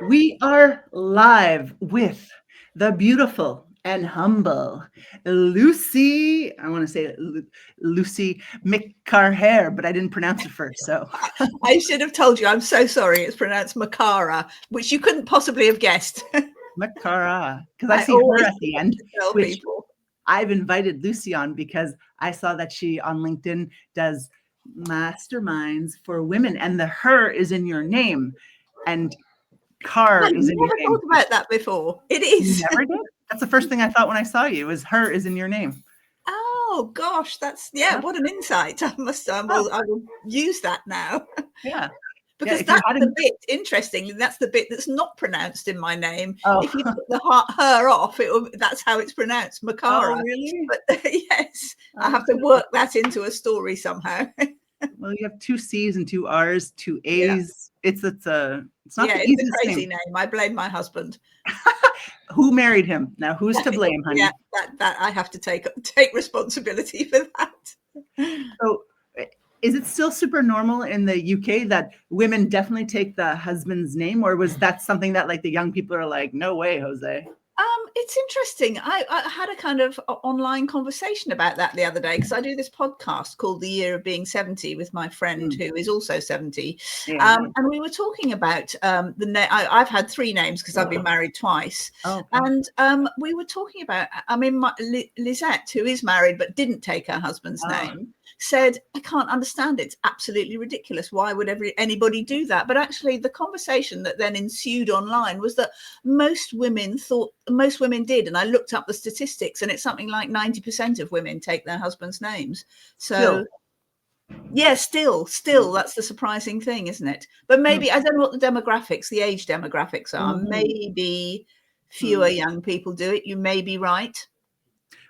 We are live with the beautiful and humble Lucy. I want to say Lucy McCarhair, but I didn't pronounce it first. So I should have told you. I'm so sorry. It's pronounced Makara, which you couldn't possibly have guessed. Macara, because I I see her always at the forget end, to tell which people. I've invited Lucy on because I saw that she on LinkedIn does masterminds for women, and the her is in your name, and car I've is in your never name. thought about that before. It You is. never did? That's the first thing I thought when I saw you, is her is in your name. Oh gosh, that's Huh? what an insight. I must. I Oh, will use that now. yeah. Yeah, Because if you're that's the having bit, interestingly, that's the bit that's not pronounced in my name. oh, If you took the her off, that's how it's pronounced, oh, Makara. really? But yes, I Oh, have to work that into a story somehow. well, you have 2 C's and 2 R's, 2 Yeah. A's. It's not Yeah, the it's a easiest crazy name. name. I blame my husband. Who married him? Now, who's to blame, Yeah, honey? that I have to take responsibility for that. So, is it still super normal in the UK that women definitely take the husband's name, or was that something that, like, the young people are like, "No way, Jose"? It's interesting. I had a kind of online conversation about that the other day because I do this podcast called The Year of Being 70 with my friend Mm, who is also 70. yeah. And we were talking about I've had three names because I've been married twice. Oh, okay. And we were talking about, Lisette, who is married but didn't take her husband's Oh, name, said, I can't understand it. It's absolutely ridiculous. Why would anybody do that? But actually, the conversation that then ensued online was that most women did, and I looked up the statistics, and it's something like 90% of women take their husbands' names. So still. yeah, still that's the surprising thing, isn't it? But maybe I don't know what the age demographics are. Mhm. Maybe fewer Mm. young people do it. You may be right.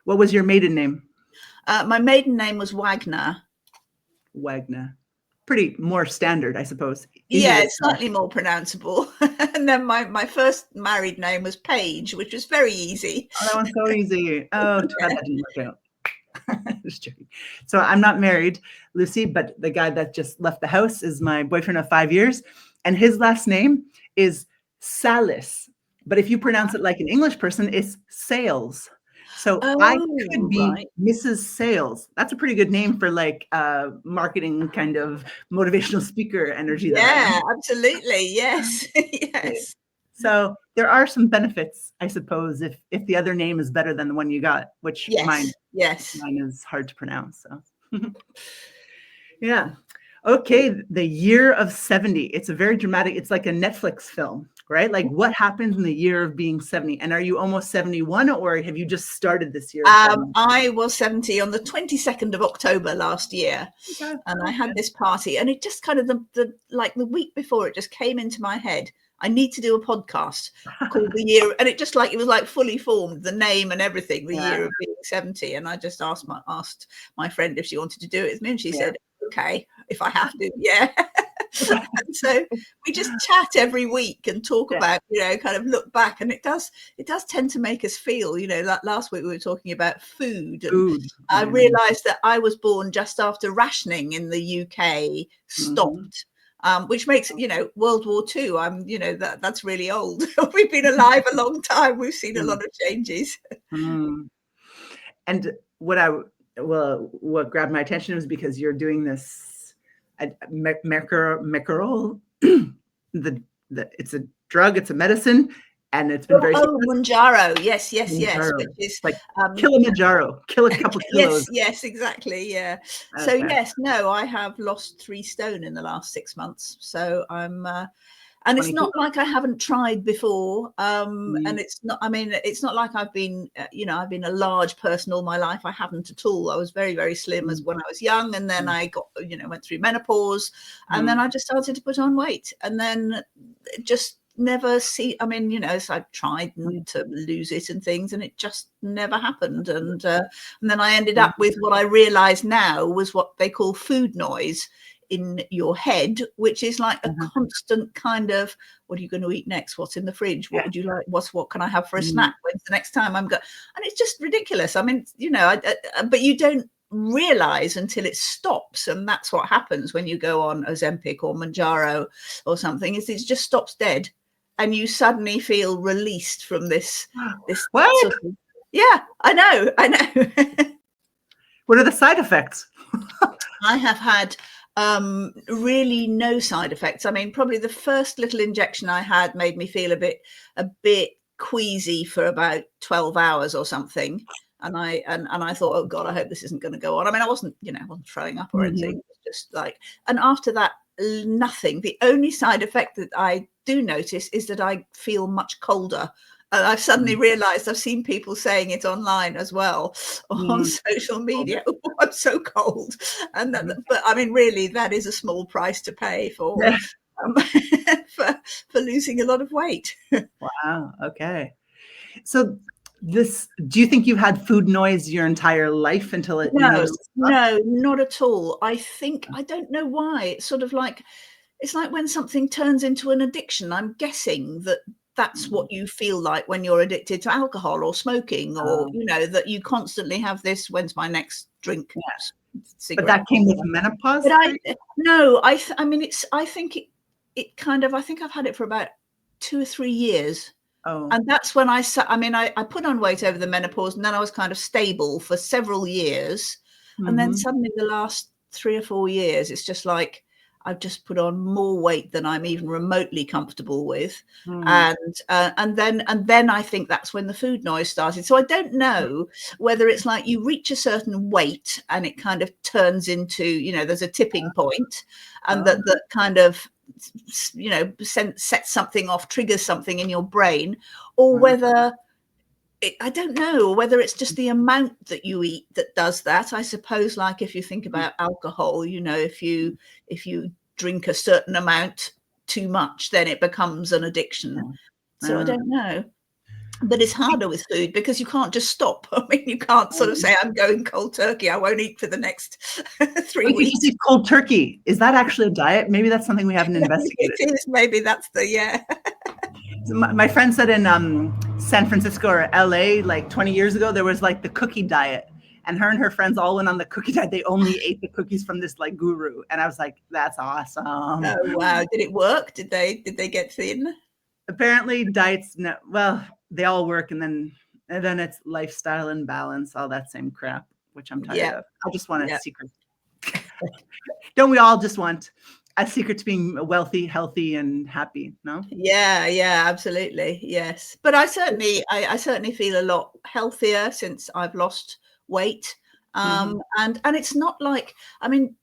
What was your maiden name? My maiden name was Wagner. Wagner. Pretty more standard, I suppose. Easier Yeah, to it's spell. slightly more pronounceable. And then my first married name was Paige, which was very easy. Oh, that one's so easy. Oh, too bad Yeah. that didn't work out. Just joking. So I'm not married, Lucy, but the guy that just left the house is my boyfriend of 5 years, and his last name is Salis. But if you pronounce it like an English person, it's Sales. So I could Oh, be right. Mrs. Sales. That's a pretty good name for like marketing kind of motivational speaker energy that I Yeah, am. absolutely. Yes. Yeah. Yes. So there are some benefits, I suppose, if the other name is better than the one you got, which mine Yes. Yes. mine is hard to pronounce. So yeah. Okay, the year of 70. It's a very dramatic, it's like a Netflix film, right? Like what happens in the year of being 70? And are you almost 71 or have you just started this year of 70? I was 70 on the 22nd of October last year, Okay. and I had Okay. this party, and it just kind of the week before, it just came into my head. I need to do a podcast called The Year, and it was like fully formed, the name and everything, The Yeah. Year of Being 70. And I just asked my friend if she wanted to do it with me, and she Yeah. said, okay, if I have to, yeah. And so we just chat every week and talk Yeah. about, kind of look back, and it does tend to make us feel, like last week we were talking about food, and Food. I Yeah. realized that I was born just after rationing in the UK Mhm. stopped. Which makes World War II. That's really old. We've been alive a long time. We've seen a Mm. lot of changes. Mm. And what I what grabbed my attention was because you're doing this Mackerel, the it's a drug, it's a medicine, and it's been very Oh, successful. Manjaro. Yes, yes, yes. Mounjaro. Which is It's like um, Kilimanjaro, kill a couple yes, kilos. yes, exactly. Yeah. So Okay. yes, no, I have lost 3 stone in the last 6 months. So and it's 22. not like I haven't tried before. Mm, And it's not like I've been, I've been a large person all my life. I haven't at all. I was very, very slim as mm, when I was young. And then mm, I got, went through menopause, and then mm, I just started to put on weight, and then just never so I tried mm, to lose it and things, and it just never happened. And then I ended mm, up with what I realize now was what they call food noise in your head, which is like a uh-huh. constant kind of, what are you going to eat next? What's in the fridge? What Yeah. would you like? What can I have for a Mm, snack? When's the next time I'm going? And it's just ridiculous. I mean, but you don't realize until it stops. And that's what happens when you go on Ozempic or Manjaro or something, is it just stops dead. and you suddenly feel released from this What? sort of, yeah, I know. What are the side effects? I have had really no side effects. I mean, probably the first little injection I had made me feel a bit queasy for about 12 hours or something. And I thought, oh God, I hope this isn't going to go on. I mean, I wasn't throwing up or anything. It was just like, and after that, nothing. The only side effect that I do notice is that I feel much colder. I've suddenly realized I've seen people saying it online as well on social media. Oh, I'm so cold. And but I mean, really, that is a small price to pay for for losing a lot of weight. Wow. Okay. So do you think you've had food noise your entire life until you noticed? No, not at all. I don't know why. It's sort of like, it's like when something turns into an addiction. I'm guessing that's what you feel like when you're addicted to alcohol or smoking, or that you constantly have this, when's my next drink? But that came with menopause? But I mean, I think I've had it for about 2 or 3 years. Oh. And that's when I put on weight over the menopause, and then I was kind of stable for several years. And then suddenly the last 3 or 4 years, it's just like, I've just put on more weight than I'm even remotely comfortable with. And then I think that's when the food noise started. So I don't know whether it's like you reach a certain weight and it kind of turns into, there's a tipping point, and that kind of, sets something off, triggers something in your brain, or whether I don't know, whether it's just the amount that you eat that does that. I suppose, like if you think about alcohol, if you drink a certain amount too much, then it becomes an addiction. So I don't know. But it's harder with food because you can't just stop. I mean, you can't sort of say, I'm going cold turkey, I won't eat for the next 3 weeks. You say cold turkey. Is that actually a diet? Maybe that's something we haven't investigated. It is. Maybe that's So my friend said in San Francisco or LA, like 20 years ago, there was like the cookie diet. And her friends all went on the cookie diet. They only ate the cookies from this like guru. And I was like, that's awesome. Oh, wow. Did it work? Did they get thin? Apparently diets, no, well, they all work. And then it's lifestyle and balance, all that same crap, which I'm tired of. I just want a secret. Don't we all just want a secret to being wealthy, healthy, and happy? No? Yeah, absolutely. Yes. But I certainly feel a lot healthier since I've lost weight. And it's not like, I mean,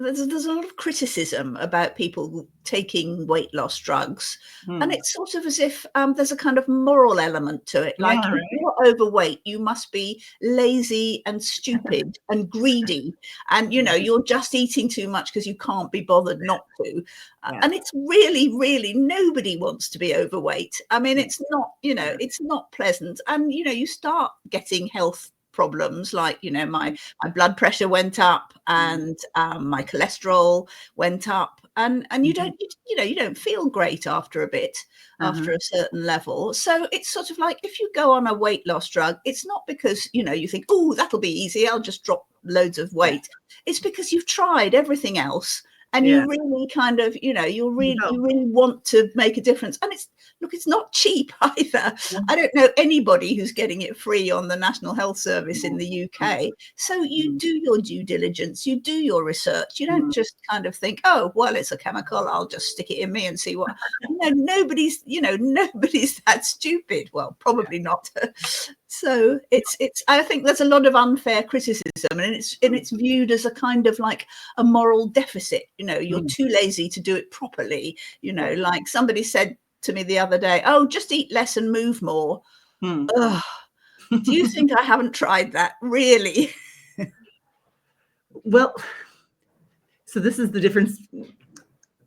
there's a lot of criticism about people taking weight loss drugs, and it's sort of as if there's a kind of moral element to it. Like, if you're overweight, you must be lazy and stupid and greedy, and you're just eating too much because you can't be bothered not to. And it's really, really, nobody wants to be overweight. I mean, it's not, it's not pleasant, and you start getting health problems, like my blood pressure went up, and my cholesterol went up, and you don't feel great after a bit, after a certain level. So it's sort of like, if you go on a weight loss drug, it's not because you think, oh, that'll be easy, I'll just drop loads of weight. It's because you've tried everything else, and you really kind of, you really want to make a difference. And it's not cheap either. I don't know anybody who's getting it free on the National Health Service in the UK. So you do your due diligence, you do your research. You don't just kind of think, oh, well, it's a chemical, I'll just stick it in me and see what. Nobody's that stupid. Well, probably not. So I think there's a lot of unfair criticism, and it's viewed as a kind of like a moral deficit. You're too lazy to do it properly. Like somebody said to me the other day, oh, just eat less and move more. Do you think I haven't tried that? Really? Well, so this is the difference.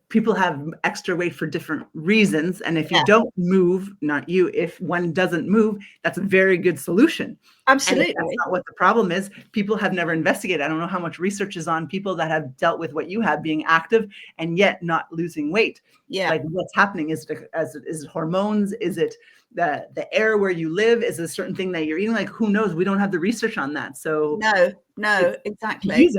People have extra weight for different reasons. And if you don't move, not you, if one doesn't move, that's a very good solution. Absolutely. And that's not what the problem is. People have never investigated. I don't know how much research is on people that have dealt with what you have, being active and yet not losing weight. Yeah. Like, what's happening? Is it hormones? Is it the air where you live? Is it a certain thing that you're eating? Like, who knows? We don't have the research on that. So no, exactly.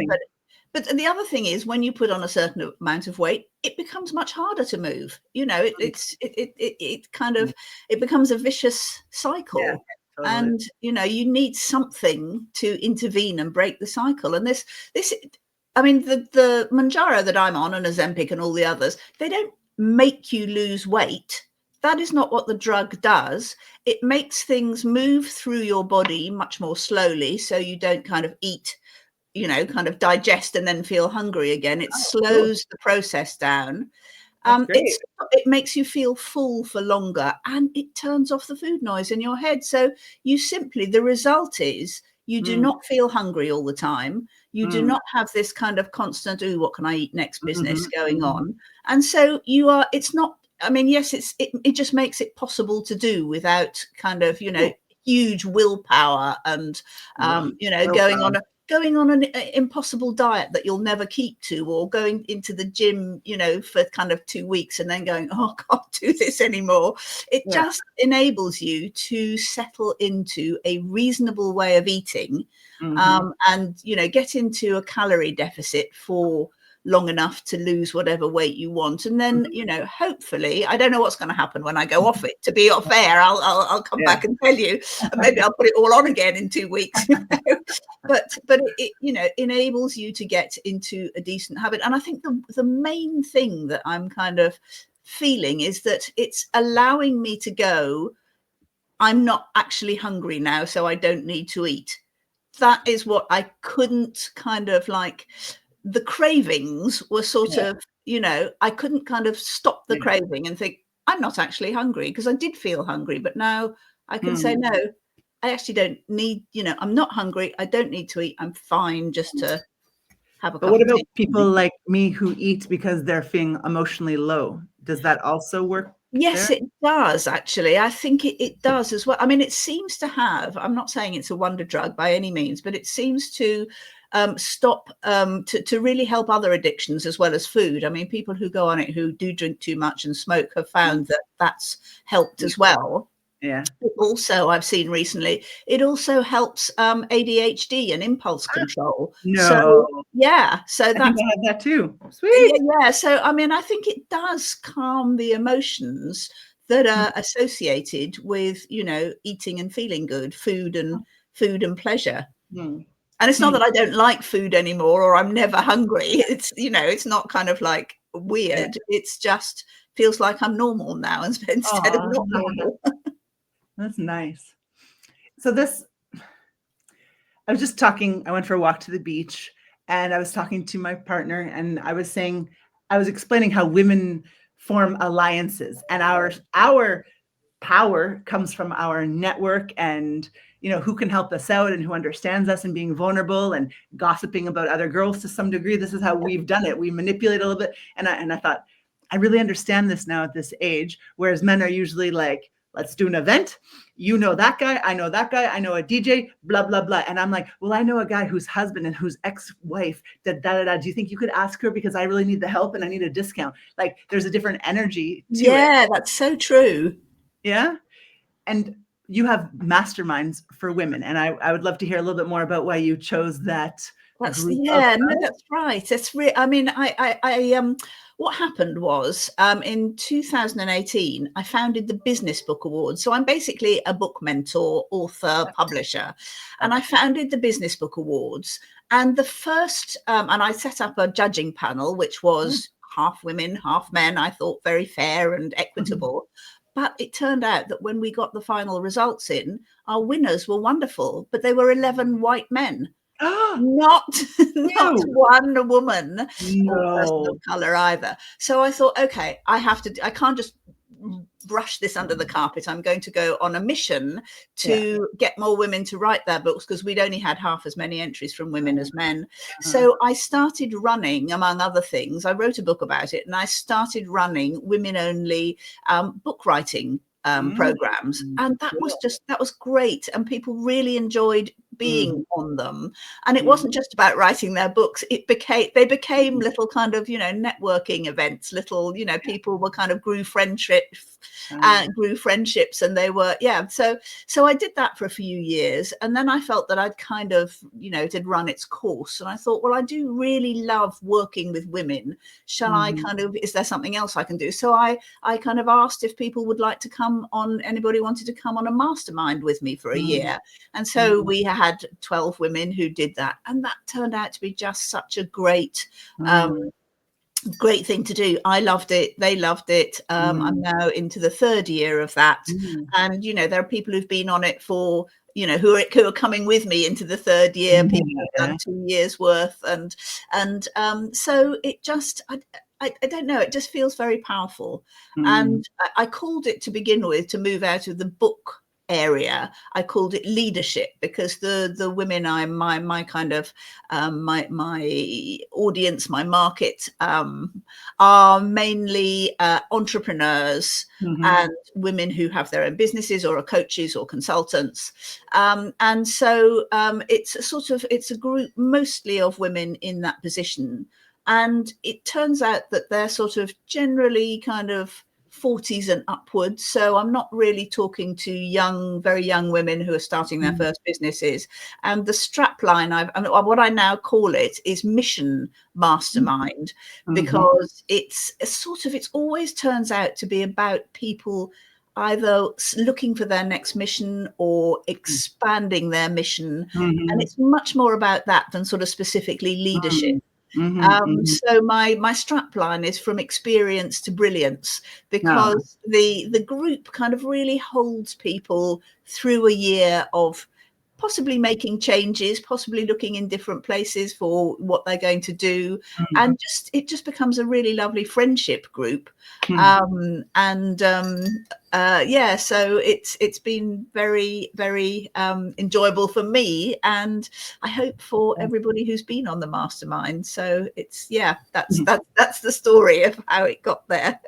But the other thing is, when you put on a certain amount of weight, it becomes much harder to move. You know, it kind of, it becomes a vicious cycle. Totally. And, you know, you need something to intervene and break the cycle. And this, I mean, the Manjaro that I'm on, and Ozempic and all the others, they don't make you lose weight. That is not what the drug does. It makes things move through your body much more slowly, so you don't kind of eat, you know, kind of digest and then feel hungry again. It slows the process down. It makes you feel full for longer, and it turns off the food noise in your head. So you simply, the result is you do not feel hungry all the time. You do not have this kind of constant, "Ooh, what can I eat next?" business going on. And so you are, it's not, I mean, yes, it just makes it possible to do without kind of, you know, huge willpower and, you know, going on an impossible diet that you'll never keep to, or going into the gym, you know, for kind of 2 weeks and then going, "Oh, I can't do this anymore." It just enables you to settle into a reasonable way of eating, and, you know, get into a calorie deficit for long enough to lose whatever weight you want. And then, you know, hopefully, I don't know what's going to happen when I go off it, to be fair. I'll come back and tell you, and maybe I'll put it all on again in 2 weeks. You know? But it, you know, enables you to get into a decent habit. And I think the main thing that I'm kind of feeling is that it's allowing me to go, I'm not actually hungry now, so I don't need to eat. That is what I couldn't kind of like. The cravings were sort of, you know, I couldn't kind of stop the craving and think, I'm not actually hungry, because I did feel hungry. But now I can say, no, I actually don't need, you know, I'm not hungry. I don't need to eat. I'm fine just to have a cup of tea. But what about people like me who eat because they're feeling emotionally low? Does that also work? Yes, it does, actually. I think it does as well. I mean, it seems to have, I'm not saying it's a wonder drug by any means, but it seems to stop, to really help other addictions as well as food. I mean, people who go on it who do drink too much and smoke have found that that's helped as well. Yeah. Also, I've seen recently, it also helps ADHD and impulse control. No. So, yeah. So I that's, think I have that too. Sweet. yeah. So, I mean, I think it does calm the emotions that are associated with, you know, eating and feeling good, food and pleasure. And it's not that I don't like food anymore, or I'm never hungry. It's, you know, it's not kind of like weird. It's just feels like I'm normal now instead of not normal. That's nice. So I was just talking, I went for a walk to the beach, and I was talking to my partner, and I was explaining how women form alliances, and our power comes from our network, and, you know, who can help us out and who understands us, and being vulnerable and gossiping about other girls to some degree. This is how we've done it. We manipulate a little bit. And I thought, I really understand this now at this age, whereas men are usually like, let's do an event. You know that guy, I know that guy, I know a DJ, blah, blah, blah. And I'm like, well, I know a guy whose husband and whose ex-wife, da, da, da, da. Do you think you could ask her, because I really need the help and I need a discount? Like, there's a different energy to it. Yeah, that's so true. Yeah. And you have masterminds for women. And I would love to hear a little bit more about why you chose that. That's right. That's I mean, I what happened was, in 2018, I founded the Business Book Awards. So I'm basically a book mentor, author, publisher, and I founded the Business Book Awards. And the first, and I set up a judging panel, which was half women, half men. I thought very fair and equitable. But it turned out that when we got the final results in, our winners were wonderful, but they were 11 white men. Not one woman or person of color either. So I thought, okay, I can't just brush this under the carpet. I'm going to go on a mission to get more women to write their books, because we'd only had half as many entries from women as men. So I started running, among other things, I wrote a book about it, and I started running women-only book writing programs. And that was great. And people really enjoyed being on them. And it wasn't just about writing their books. They became little kind of, networking events, little, people were kind of grew friendships, and they were, so I did that for a few years. And then I felt that I'd kind of, it had run its course. And I thought, well, I do really love working with women. Shall I is there something else I can do? So I kind of asked if people would like to come on, anybody wanted to come on a mastermind with me for a year. And so we had 12 women who did that. And that turned out to be just such a great thing to do. I loved it. They loved it. I'm now into the third year of that. And, there are people who've been on it for, who are coming with me into the third year. People who've done 2 years worth. And so it just, I don't know, it just feels very powerful. And I called it, to begin with, to move out of the book area, I called it leadership, because the women my kind of my audience, my market, are mainly entrepreneurs and women who have their own businesses or are coaches or consultants, and so it's a group mostly of women in that position. And it turns out that they're sort of generally kind of 40s and upwards. So I'm not really talking to very young women who are starting their first businesses. And the strap line, what I now call it is Mission Mastermind, because it always turns out to be about people either looking for their next mission or expanding their mission. And it's much more about that than sort of specifically leadership. So my strap line is from experience to brilliance, because the group kind of really holds people through a year of possibly making changes, possibly looking in different places for what they're going to do. And it just becomes a really lovely friendship group. So it's been very, very enjoyable for me, and I hope for everybody who's been on the mastermind. So that's the story of how it got there.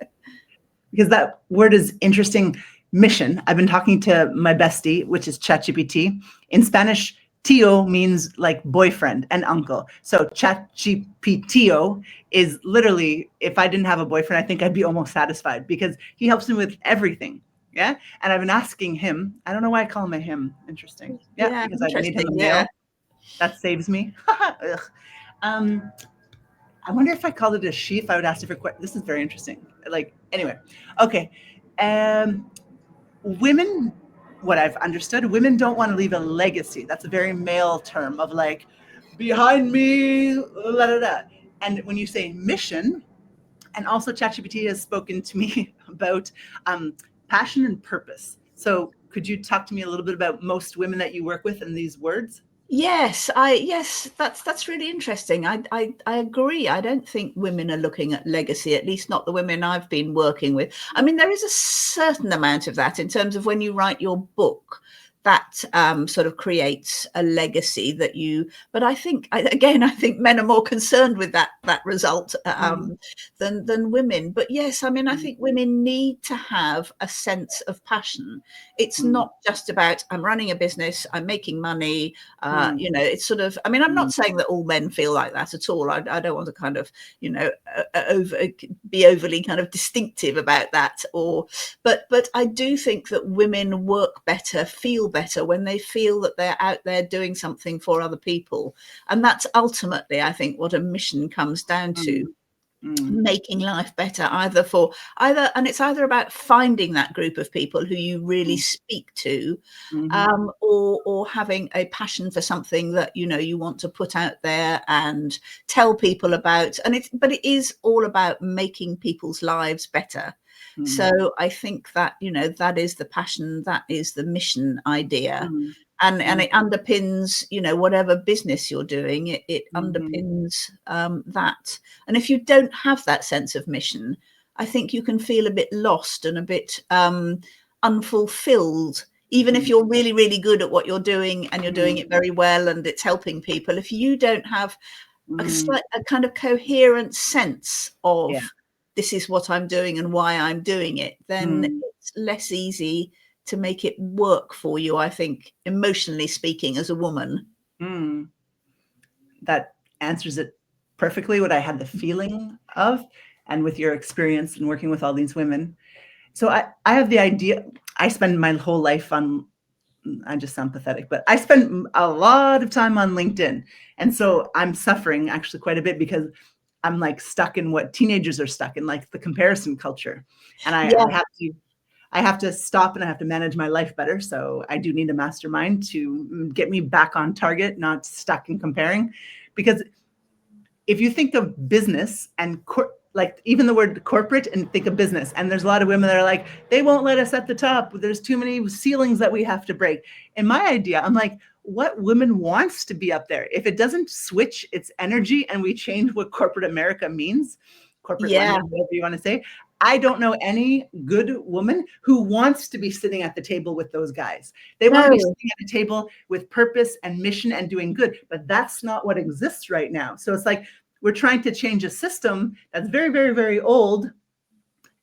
Because that word is interesting. Mission. I've been talking to my bestie, which is ChatGPT. In Spanish, tío means like boyfriend and uncle. So ChatGPTio is literally, if I didn't have a boyfriend, I think I'd be almost satisfied, because he helps me with everything. Yeah. And I've been asking him, I don't know why I call him a him. Interesting. Yeah, because I made him a male. That saves me. I wonder if I called it a she, if I would ask if this is very interesting. Anyway. Okay. Women, what I've understood, women don't want to leave a legacy. That's a very male term of like, behind me, la da da. And when you say mission, and also ChatGPT has spoken to me about passion and purpose. So could you talk to me a little bit about most women that you work with and these words? Yes, that's really interesting. I agree. I don't think women are looking at legacy, at least not the women I've been working with. I mean, there is a certain amount of that in terms of when you write your book, that sort of creates a legacy that but I think men are more concerned with that result than women. But yes, I mean, I think women need to have a sense of passion. It's not just about, I'm running a business, I'm making money, it's sort of, I mean, I'm not saying that all men feel like that at all. I don't want to kind of, be overly kind of distinctive about that, but I do think that women work better, feel better when they feel that they're out there doing something for other people. And that's ultimately, I think, what a mission comes down to. Making life better, and it's either about finding that group of people who you really speak to, or having a passion for something that you want to put out there and tell people about. But it is all about making people's lives better. So I think that that is the passion, that is the mission idea. And it underpins, whatever business you're doing, it underpins that. And if you don't have that sense of mission, I think you can feel a bit lost and a bit unfulfilled, even if you're really, really good at what you're doing and you're doing it very well and it's helping people. If you don't have a kind of coherent sense of this is what I'm doing and why I'm doing it, then it's less easy it work for you, I think, emotionally speaking, as a woman. That answers it perfectly, what I had the feeling of, and with your experience in working with all these women. So I have the idea, I spend my whole life on, I just sound pathetic, but I spend a lot of time on LinkedIn. And so I'm suffering actually quite a bit because I'm like stuck in what teenagers are stuck in, like the comparison culture. And I have to stop and I have to manage my life better. So I do need a mastermind to get me back on target, not stuck in comparing. Because if you think of business and like even the word corporate and think of business, and there's a lot of women that are like, they won't let us at the top. There's too many ceilings that we have to break. In my idea, I'm like, what woman wants to be up there? If it doesn't switch its energy and we change what corporate America means, corporate London, whatever you want to say, I don't know any good woman who wants to be sitting at the table with those guys. They want to be sitting at a table with purpose and mission and doing good, but that's not what exists right now. So it's like we're trying to change a system that's very, very, very old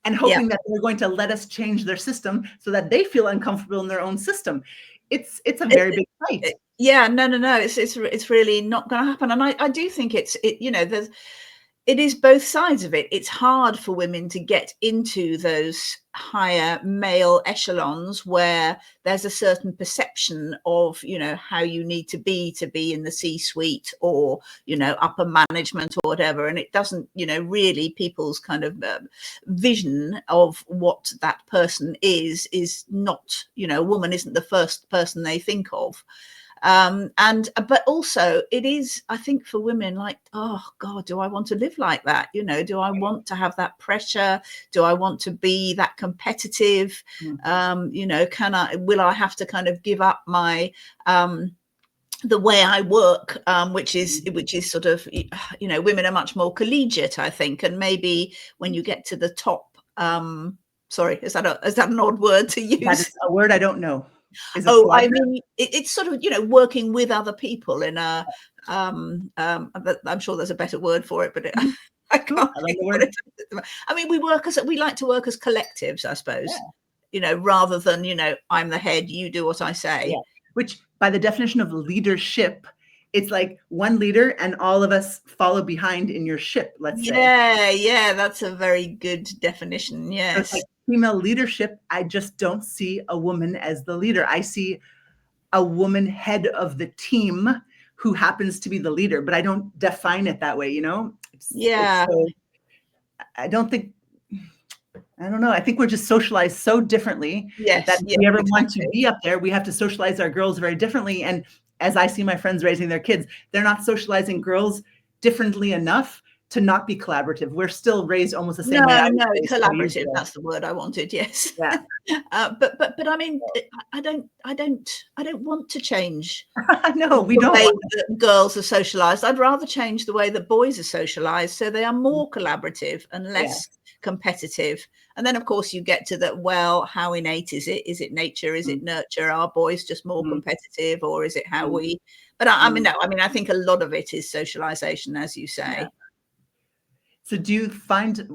and hoping that they're going to let us change their system so that they feel uncomfortable in their own system. It's a very big fight. No. It's really not going to happen. And I do think it is both sides of it. It's hard for women to get into those higher male echelons where there's a certain perception of, how you need to be in the C-suite or, upper management or whatever. And it doesn't, really people's kind of vision of what that person is not, a woman isn't the first person they think of. But also it is, I think, for women like, oh God, do I want to live like that? Do I want to have that pressure? Do I want to be that competitive? Will I have to kind of give up my, the way I work, which is sort of, women are much more collegiate, I think. And maybe when you get to the top, sorry, is that an odd word to use? That is a word I don't know. I mean, it's sort of, working with other people in a, I'm sure there's a better word for it, but I can't think what it is. I mean, we like to work as collectives, I suppose, rather than, I'm the head, you do what I say. Yeah. Which by the definition of leadership, it's like one leader and all of us follow behind in your ship, let's say. Yeah, that's a very good definition. Yes. So like female leadership, I just don't see a woman as the leader. I see a woman head of the team who happens to be the leader, but I don't define it that way, I don't know. I think we're just socialized so differently that if we ever want to be up there, we have to socialize our girls very differently. And as I see my friends raising their kids, they're not socializing girls differently enough to not be collaborative. We're still raised almost the same way. No, collaborative. That's the word I wanted. Yes. Yeah. But I mean, I don't want to change. No, we don't. The way that girls are socialized. I'd rather change the way that boys are socialized, so they are more collaborative and less competitive. And then, of course, you get to that. Well, how innate is it? Is it nature? Is it nurture? Are boys just more competitive, or is it how we? But I mean, I think a lot of it is socialization, as you say. Yeah. So do you find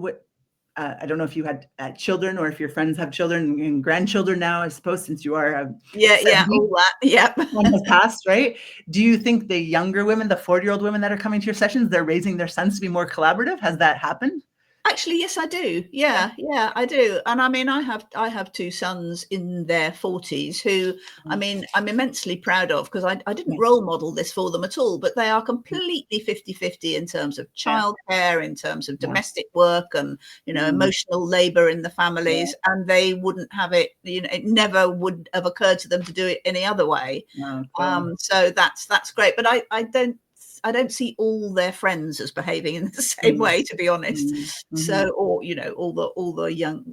I don't know if you had children or if your friends have children and grandchildren now, I suppose, since you are all that. Yep. One has passed, right? Do you think the younger women, the 40-year-old women that are coming to your sessions, they're raising their sons to be more collaborative? Has that happened? Actually, yes, I do. Yeah, I do. And I mean, I have two sons in their 40s who, I mean, I'm immensely proud of, because I didn't role model this for them at all, but they are completely 50-50 in terms of childcare, in terms of domestic work and, emotional labor in the families. And they wouldn't have it, it never would have occurred to them to do it any other way. So that's great. But I don't see all their friends as behaving in the same way, to be honest. So, or, all the young,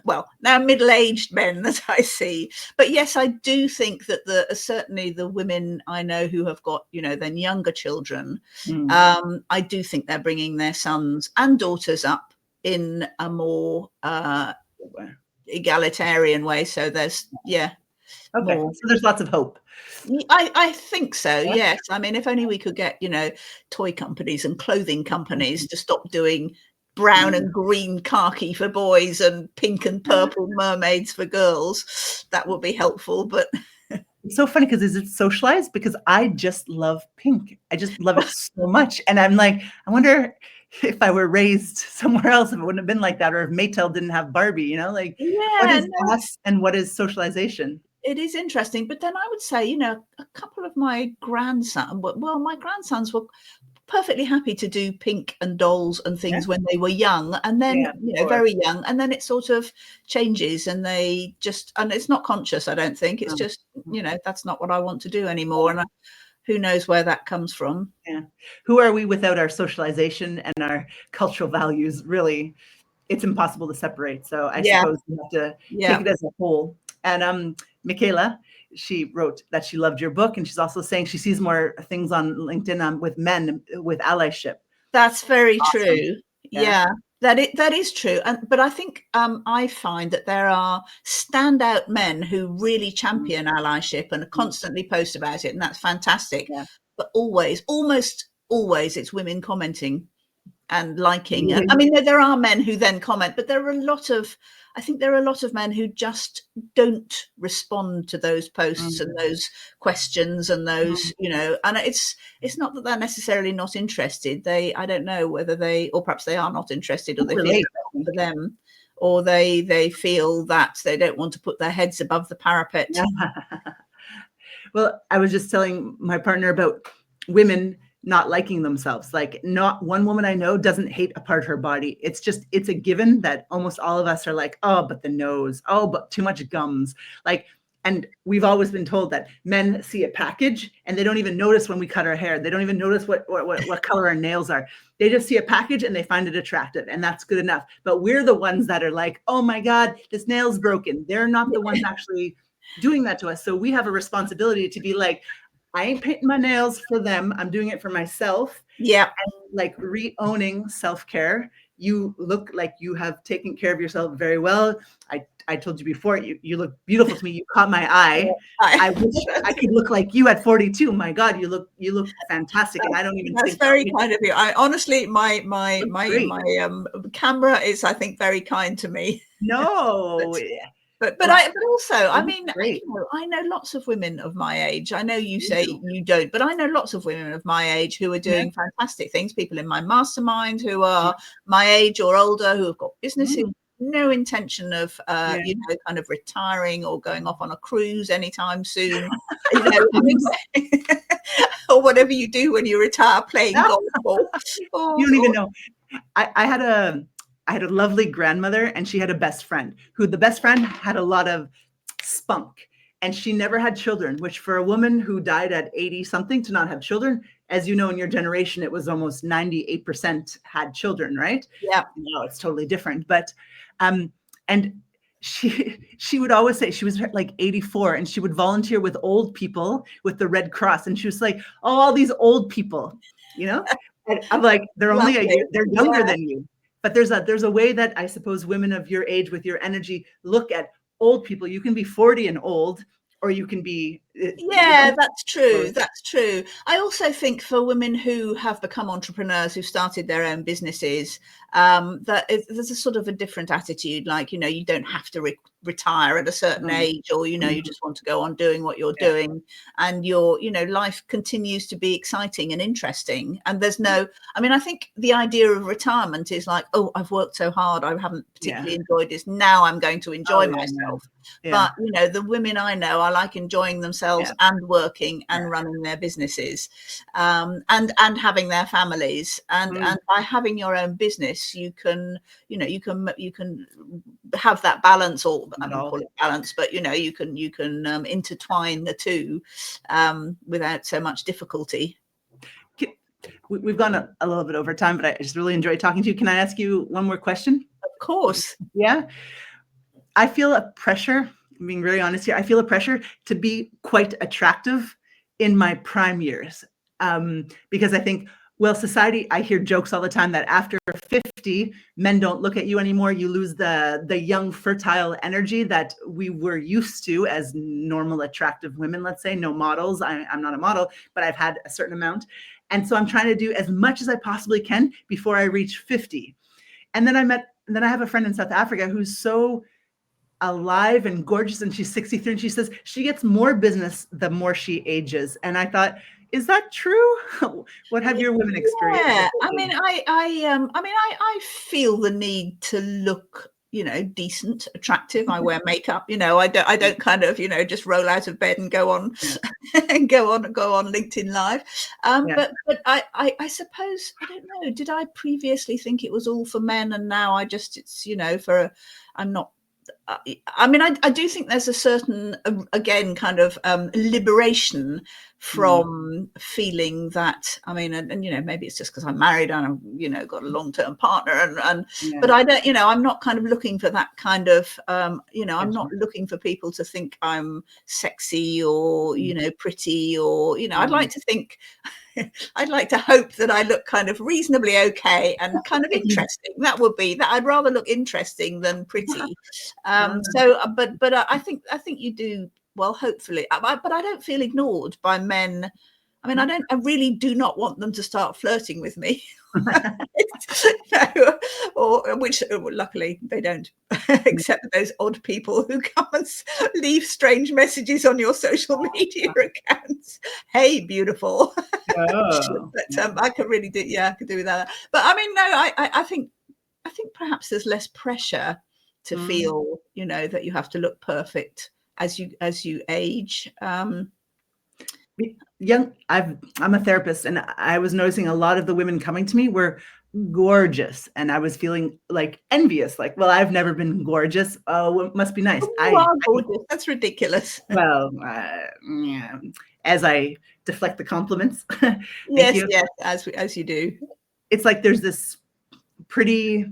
well, now middle-aged men that I see. But yes, I do think that certainly the women I know who have got, then younger children, I do think they're bringing their sons and daughters up in a more egalitarian way. So there's, Okay. So there's lots of hope. I think so. Yes. I mean, if only we could get, toy companies and clothing companies to stop doing brown and green khaki for boys and pink and purple mermaids for girls. That would be helpful. But it's so funny because is it socialized? Because I just love pink. I just love it so much. And I'm like, I wonder if I were raised somewhere else, if it wouldn't have been like that, or if Maytel didn't have Barbie, like what is us and what is socialization? It is interesting. But then I would say, a couple of my grandsons, well, my grandsons were perfectly happy to do pink and dolls and things when they were young, and then very young, and then it sort of changes, and they just, and it's not conscious, I don't think, it's just that's not what I want to do anymore. And who knows where that comes from. Who are we without our socialization and our cultural values? Really, it's impossible to separate. So I suppose we have to take it as a whole. And Michaela, she wrote that she loved your book, and she's also saying she sees more things on LinkedIn with men with allyship. That's very true. Yeah, that is true. But I think I find that there are standout men who really champion allyship and constantly post about it, and that's fantastic. But almost always, it's women commenting and liking. And I mean, there are men who then comment, but there are a lot of men who just don't respond to those posts and those questions and those, and it's not that they're necessarily not interested. I don't know whether or perhaps they are not interested, or they feel it's for them, or they feel that they don't want to put their heads above the parapet. Well, I was just telling my partner about women not liking themselves. Like, not one woman I know doesn't hate a part of her body. It's a given that almost all of us are like, oh, but the nose, oh, but too much gums. Like, and we've always been told that men see a package and they don't even notice when we cut our hair. They don't even notice what color our nails are. They just see a package and they find it attractive, and that's good enough. But we're the ones that are like, oh my God, this nail's broken. They're not the ones actually doing that to us. So we have a responsibility to be like, I ain't painting my nails for them. I'm doing it for myself. Yeah. And like re-owning self-care. You look like you have taken care of yourself very well. I told you before, you look beautiful to me. You caught my eye. I wish I could look like you at 42. My God, you look fantastic. And I don't even That's very kind of you. I honestly, my camera is, I think, very kind to me. No. But also, I mean, I know lots of women of my age. I know you say you don't, but I know lots of women of my age who are doing fantastic things. People in my mastermind who are my age or older, who have got businesses, no intention of, kind of retiring or going off on a cruise anytime soon, or whatever you do when you retire, playing golf. You don't even know. I had a lovely grandmother, and she had a best friend who the best friend had a lot of spunk, and she never had children, which for a woman who died at 80 something to not have children, as you know, in your generation, it was almost 98% had children, right? Yeah. No, it's totally different. But, and she would always say, she was like 84, and she would volunteer with old people with the Red Cross. And she was like, oh, all these old people, and I'm like, they're only they're younger than you. But there's a way that I suppose women of your age with your energy look at old people. You can be 40 and old, or you can be. That's true. That's true. I also think for women who have become entrepreneurs, who started their own businesses, there's a sort of a different attitude. Like, you don't have to retire at a certain age, or, you just want to go on doing what you're doing, and your, life continues to be exciting and interesting. And there's I think the idea of retirement is like, oh, I've worked so hard, I haven't particularly enjoyed this. Now I'm going to enjoy myself. But, the women I know are like enjoying themselves and working and running their businesses, and having their families, and by having your own business, you can have that balance, or I don't call it balance, but you can intertwine the two without so much difficulty. We've gone a little bit over time, but I just really enjoyed talking to you. Can I ask you one more question? Of course. Yeah. I feel a pressure, I'm being really honest here, I feel a pressure to be quite attractive in my prime years, because I think, well, society, I hear jokes all the time that after 50, men don't look at you anymore. You lose the young, fertile energy that we were used to as normal, attractive women, let's say. No models. I'm not a model, but I've had a certain amount. And so I'm trying to do as much as I possibly can before I reach 50. And then I have a friend in South Africa who's so alive and gorgeous, and she's 63, and she says she gets more business the more she ages. And I thought, is that true? What have your women experienced? Yeah, I mean, I feel the need to look, decent, attractive. I wear makeup. I don't kind of, just roll out of bed and go on and go on LinkedIn Live. But I suppose, I don't know. Did I previously think it was all for men, and now it's I'm not. I mean, I do think there's a certain, again, kind of liberation from feeling that, I mean, and maybe it's just because I'm married and I'm, got a long-term partner but I don't, I'm not kind of looking for that kind of, I'm not looking for people to think I'm sexy or, pretty or, I'd like to think, I'd like to hope that I look kind of reasonably okay and kind of interesting. That would be that. I'd rather look interesting than pretty. But I think you do well, hopefully. But I don't feel ignored by men. I mean, I really do not want them to start flirting with me. Or which luckily they don't, except those odd people who come and leave strange messages on your social media accounts. Hey, beautiful. But I could really do, I could do that. But I mean, no, I think perhaps there's less pressure to feel, that you have to look perfect as you age. I'm a therapist, and I was noticing a lot of the women coming to me were gorgeous, and I was feeling like envious, like, well, I've never been gorgeous. Oh, it must be nice. You are gorgeous. That's ridiculous. Well, as I deflect the compliments. Yes, as you do. It's like there's this pretty,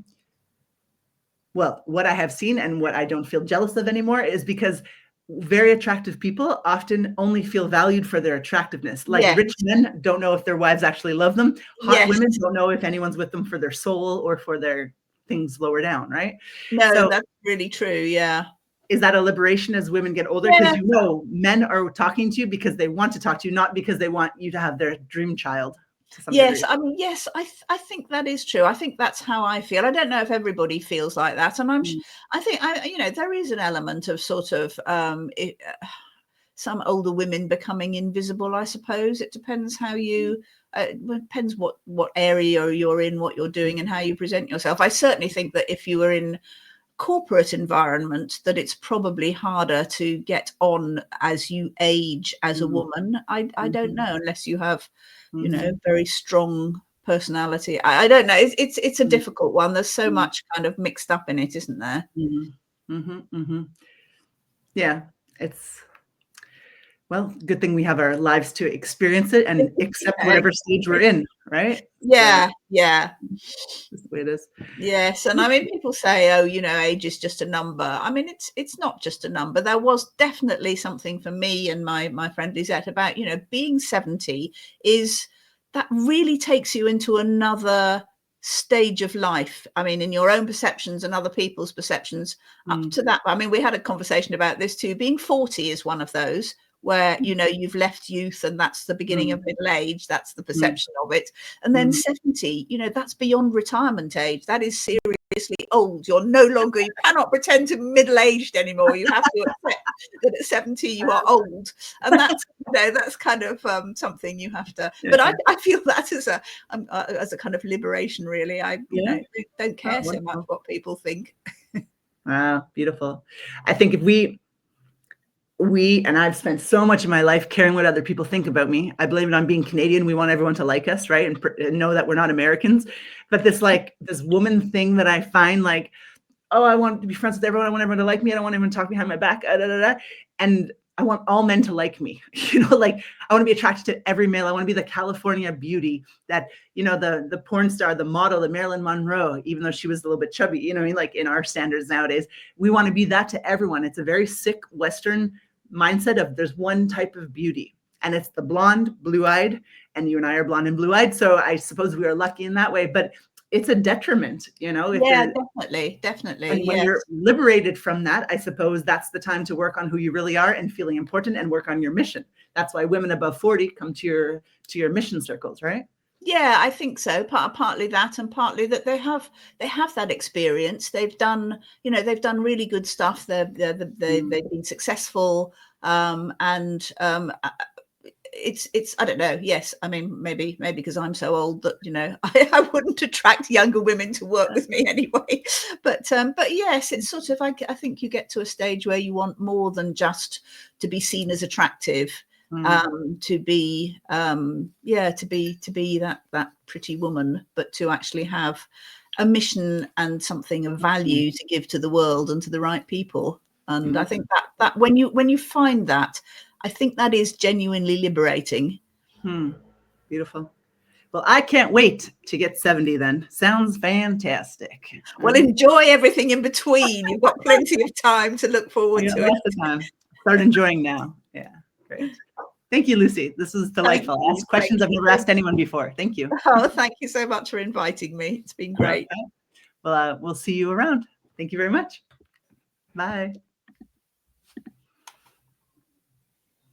well, what I have seen and what I don't feel jealous of anymore is because very attractive people often only feel valued for their attractiveness. Like rich men don't know if their wives actually love them. Hot women don't know if anyone's with them for their soul or for their things lower down, right? No, that's really true. Yeah. Is that a liberation as women get older? Because men are talking to you because they want to talk to you, not because they want you to have their dream child. Yes, degree. I mean, yes, I think that is true. I think that's how I feel. I don't know if everybody feels like that, and I think there is an element of sort of some older women becoming invisible. I suppose it depends how you. It depends what area you're in, what you're doing, and how you present yourself. I certainly think that if you were in corporate environment, that it's probably harder to get on as you age as a woman. I don't know, unless you have very strong personality. I don't know. It's a difficult one. There's so much kind of mixed up in it, isn't there? Yeah, it's, well, good thing we have our lives to experience it and accept whatever stage we're in, right? Yeah. That's the way it is. Yes, and I mean, people say, oh, age is just a number. I mean, it's not just a number. There was definitely something for me and my friend Lisette about, being 70 is that really takes you into another stage of life. I mean, in your own perceptions and other people's perceptions up to that. I mean, we had a conversation about this too. Being 40 is one of those where, you've left youth and that's the beginning of middle age. That's the perception of it. And then 70, that's beyond retirement age. That is seriously old. You're no longer, you cannot pretend to be middle-aged anymore. You have to accept that at 70 you are old. And that's, that's kind of something you have to, but I feel that as a kind of liberation, really. I don't care so much what people think. Wow, beautiful. I think if we, and I've spent so much of my life caring what other people think about me. I blame it on being Canadian. We want everyone to like us, right? And know that we're not Americans. But this woman thing that I find like, oh, I want to be friends with everyone. I want everyone to like me. I don't want everyone to talk behind my back. And I want all men to like me. I want to be attracted to every male. I want to be the California beauty that, the porn star, the model, the Marilyn Monroe, even though she was a little bit chubby, like in our standards nowadays, we want to be that to everyone. It's a very sick Western mindset of there's one type of beauty and it's the blonde, blue-eyed, and you and I are blonde and blue-eyed. So I suppose we are lucky in that way, but it's a detriment, definitely. And when you're liberated from that, I suppose that's the time to work on who you really are and feeling important and work on your mission. That's why women above 40 come to your mission circles, right? Yeah, I think so. Partly that, and partly that they have that experience. They've done, they've done really good stuff. They've been successful, and it's I don't know. Yes, I mean maybe because I'm so old that I wouldn't attract younger women to work with me anyway. But yes, it's sort of I think you get to a stage where you want more than just to be seen as attractive. To be that pretty woman, but to actually have a mission and something of value to give to the world and to the right people. And I think that when you find that, I think that is genuinely liberating. Beautiful. Well, I can't wait to get 70 then. Sounds fantastic. Well, enjoy everything in between. You've got plenty of time to look forward to lots of time. Start enjoying now. Yeah, great. Thank you, Lucy. This was delightful. I asked questions I've never asked anyone before. Thank you. Oh, thank you so much for inviting me. It's been great. Okay. Well, we'll see you around. Thank you very much. Bye.